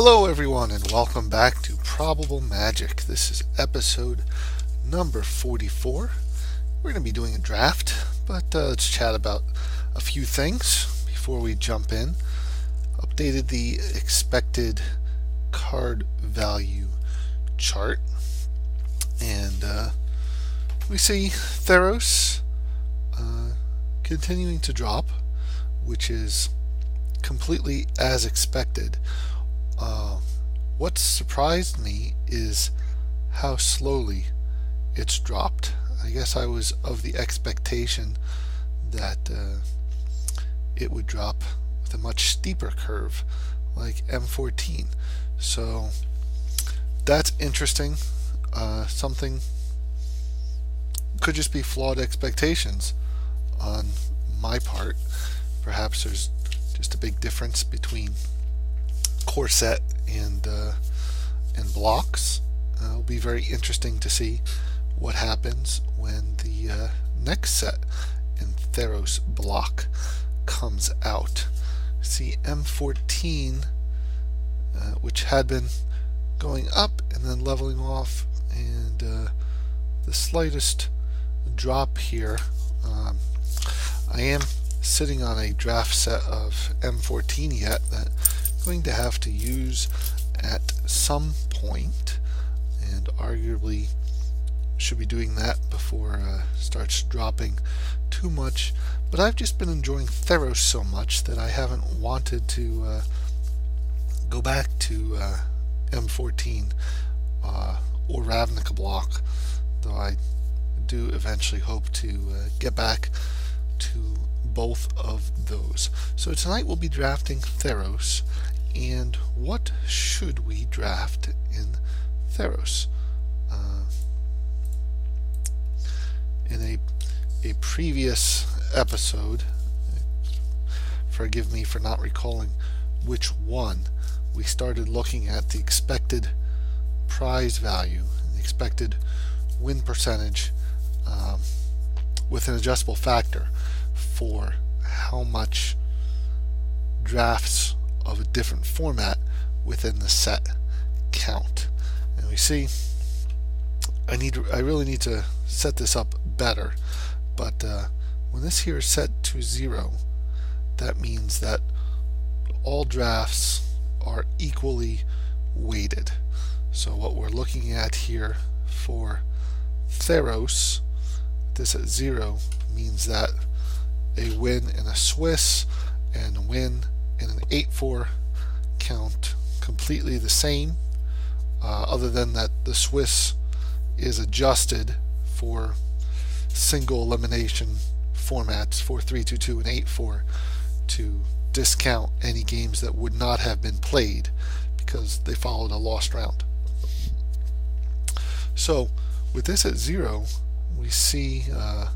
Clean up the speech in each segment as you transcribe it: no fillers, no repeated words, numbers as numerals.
Hello everyone and welcome back to Probable Magic. This is episode number 44. We're going to be doing a draft, but let's chat about a few things before we jump in. Updated the expected card value chart, and we see THS continuing to drop, which is completely as expected. What surprised me is how slowly it's dropped. I guess I was of the expectation that it would drop with a much steeper curve like M14. So that's interesting. Something could just be flawed expectations on my part. Perhaps there's just a big difference between core set and blocks. It'll be very interesting to see what happens when the next set in THS block comes out. See M14, which had been going up and then leveling off, and the slightest drop here. I am sitting on a draft set of M14 yet that I'm going to have to use at some point, and arguably should be doing that before it starts dropping too much. But I've just been enjoying THS so much that I haven't wanted to go back to M14 or Ravnica block, though I do eventually hope to get back to both of those. So tonight we'll be drafting THS, and what should we draft in THS? In a previous episode, forgive me for not recalling which one, we started looking at the expected prize value and the expected win percentage with an adjustable factor for how much drafts of a different format within the set count. And we see I really need to set this up better, but when this here is set to 0, that means that all drafts are equally weighted. So what we're looking at here for THS, this at 0 means that a win in a Swiss and a win in an 8-4 count completely the same, other than that the Swiss is adjusted for single elimination formats for 3-2-2 and 8-4 to discount any games that would not have been played because they followed a lost round. So with this at 0, we see a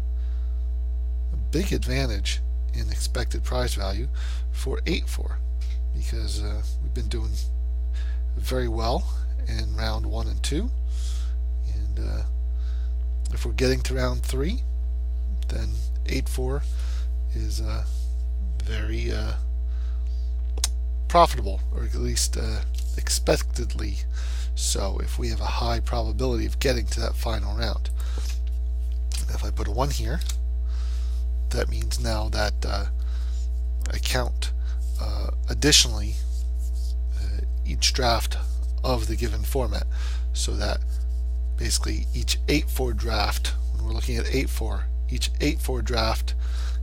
big advantage in expected prize value for 8-4, because we've been doing very well in round 1 and 2, and if we're getting to round 3, then 8-4 is very profitable, or at least expectedly so, if we have a high probability of getting to that final round. If I put a 1 here, that means now that I count additionally each draft of the given format, so that basically each 8-4 draft, when we're looking at 8-4, each 8-4 draft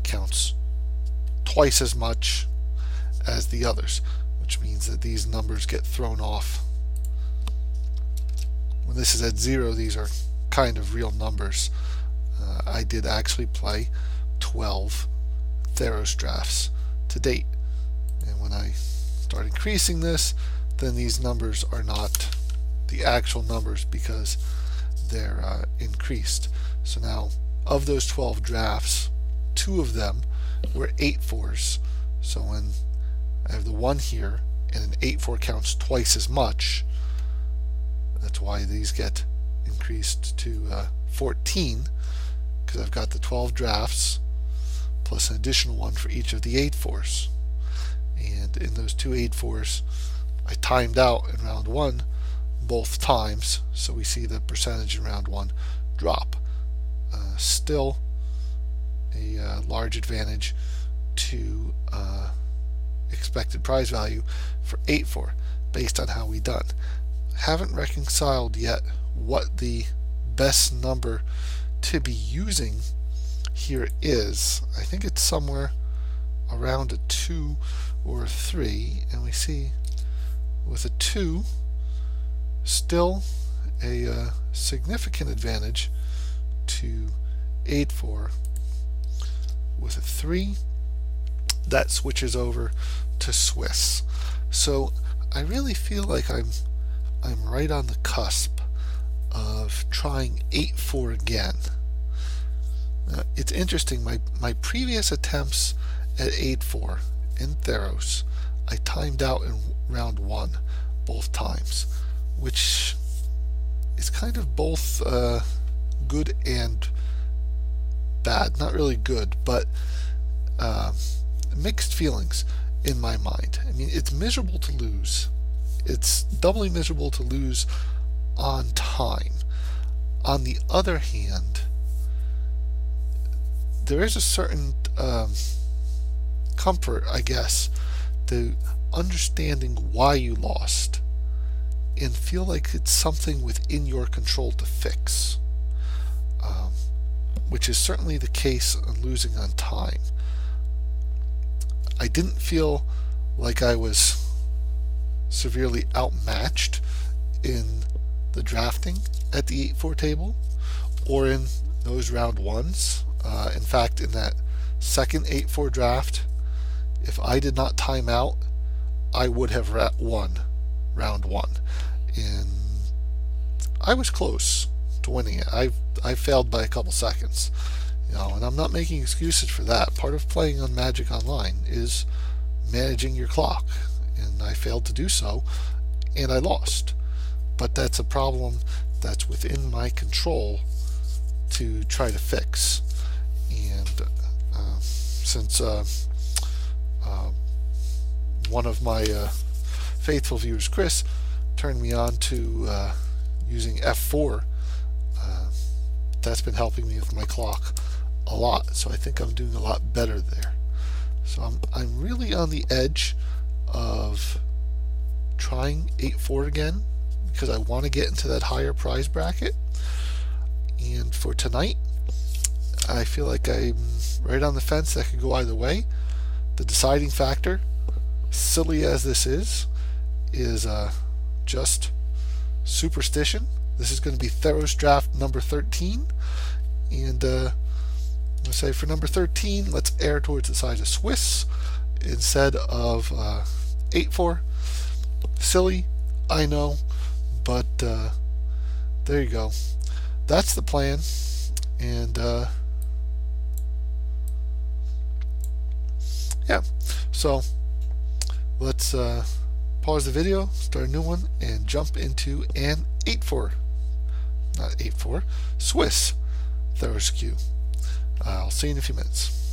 counts twice as much as the others, which means that these numbers get thrown off. When this is at 0, these are kind of real numbers. I did actually play 12 THS drafts to date, and when I start increasing this, then these numbers are not the actual numbers because they're increased. So now, of those 12 drafts, 2 of them were 8-4s. So when I have the 1 here and an 8-4 counts twice as much, that's why these get increased to 14, because I've got the 12 drafts plus an additional one for each of the 8-4s. And in those two 8-4s, I timed out in round 1 both times, so we see the percentage in round 1 drop. Still a large advantage to expected prize value for 8-4 based on how we done. Haven't reconciled yet what the best number to be using here is. I think it's somewhere around a 2 or a 3, and we see with a 2 still a significant advantage to 8-4. With a 3 that switches over to Swiss. So I really feel like I'm right on the cusp of trying 8-4 again. It's interesting, my previous attempts at 8-4 in Theros, I timed out in round 1 both times, which is kind of both good and bad. Not really good, but mixed feelings in my mind. I mean, it's miserable to lose. It's doubly miserable to lose on time. On the other hand, there is a certain comfort, I guess, to understanding why you lost and feel like it's something within your control to fix, which is certainly the case on losing on time. I didn't feel like I was severely outmatched in the drafting at the 8-4 table or in those round 1s. In fact, in that second 8-4 draft, if I did not time out, I would have won round 1. And I was close to winning it. I failed by a couple seconds. And I'm not making excuses for that. Part of playing on Magic Online is managing your clock, and I failed to do so, and I lost. But that's a problem that's within my control to try to fix. And since one of my faithful viewers, Chris, turned me on to using F4, that's been helping me with my clock a lot. So I think I'm doing a lot better there. So I'm really on the edge of trying 8-4 again because I want to get into that higher prize bracket. And for tonight, I feel like I'm right on the fence. That could go either way. The deciding factor, silly as this is just superstition. This is going to be Theros draft number 13, and let's say for number 13, let's err towards the side of Swiss instead of 8-4. Silly, I know, but there you go. That's the plan, and yeah. So let's pause the video, start a new one, and jump into an 8-4, not 8-4, Swiss Theros queue. I'll see you in a few minutes.